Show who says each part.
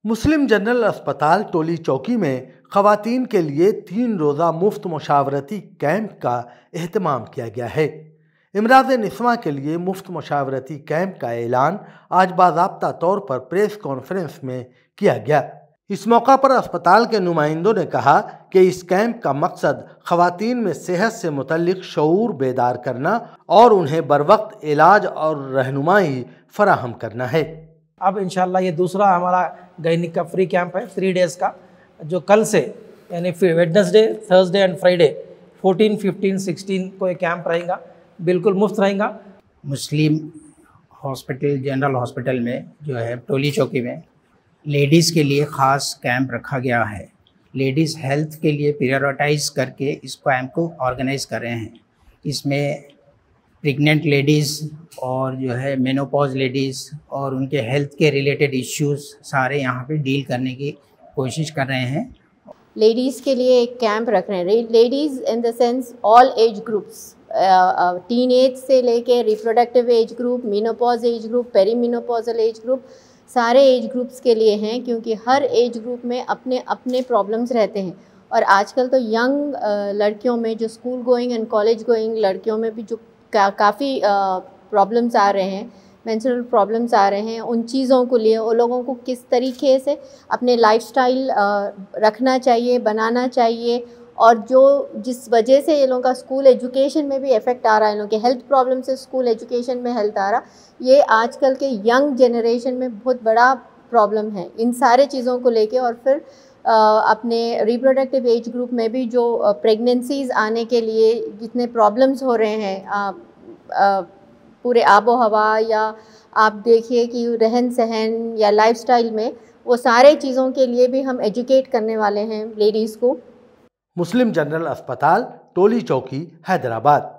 Speaker 1: मुस्लिम general अस्पताल टोली चौकी में खवातीन के लिए 3 रोज़ा मुफ्त मुशावरती कैंप का एहतमाम किया गया है। इमराज निस्वां के लिए मुफ्त मुशावरती कैंप का ऐलान आज बाज़ाब्ता तौर पर प्रेस कॉन्फ्रेंस में किया गया। इस मौका पर अस्पताल के नुमाइंदों ने कहा कि इस कैंप का मकसद खवातीन में सेहत से मुतल्लिक शऊर बेदार करना और उन्हें बरवक्त इलाज और रहनुमाई फराहम करना है।
Speaker 2: अब इंशाल्लाह ये दूसरा हमारा गायनिक का फ्री कैंप है 3 डेज़ का, जो कल से यानी वेडनेसडे, थर्सडे एंड फ्राइडे 14, 15, 16 को ये कैंप रहेगा, बिल्कुल मुफ्त रहेगा।
Speaker 3: मुस्लिम हॉस्पिटल जनरल हॉस्पिटल में जो है टोली चौकी में लेडीज़ के लिए ख़ास कैंप रखा गया है। लेडीज़ हेल्थ के लिए प्रायोरिटाइज करके इस कैंप को ऑर्गेनाइज़ कर रहे हैं। इसमें प्रेग्नेंट लेडीज़ और जो है मेनोपॉज लेडीज़ और उनके हेल्थ के रिलेटेड इश्यूज़ सारे यहाँ पे डील करने की कोशिश कर रहे हैं।
Speaker 4: लेडीज़ के लिए एक कैंप रख रहे हैं। Ladies in the sense all age groups, teen age से लेके reproductive age group, menopause age group, perimenopausal age group, सारे एज ग्रुप्स के लिए हैं, क्योंकि हर एज ग्रुप में अपने अपने प्रॉब्लम्स रहते हैं। और आजकल तो यंग लड़कियों में जो school going and college going लड़कियों में भी जो काफ़ी प्रॉब्लम्स आ रहे हैं, मेंस्ट्रुअल प्रॉब्लम्स आ रहे हैं, उन चीज़ों को लिए उन लोगों को किस तरीके से अपने लाइफस्टाइल रखना चाहिए, बनाना चाहिए, और जो जिस वजह से ये लोगों का स्कूल एजुकेशन में भी इफ़ेक्ट आ रहा है, इन लोगों के हेल्थ प्रॉब्लम से स्कूल एजुकेशन में हेल्थ आ रहा, ये आजकल के यंग जनरेशन में बहुत बड़ा प्रॉब्लम है। इन सारे चीज़ों को लेके और फिर अपने रिप्रोडक्टिव एज ग्रुप में भी जो प्रेगनेंसीज़ आने के लिए जितने प्रॉब्लम्स हो रहे हैं, पूरे आबो हवा या आप देखिए कि रहन सहन या लाइफस्टाइल में, वो सारे चीज़ों के लिए भी हम एजुकेट करने वाले हैं लेडीज़ को।
Speaker 1: मुस्लिम जनरल अस्पताल टोली चौकी, हैदराबाद।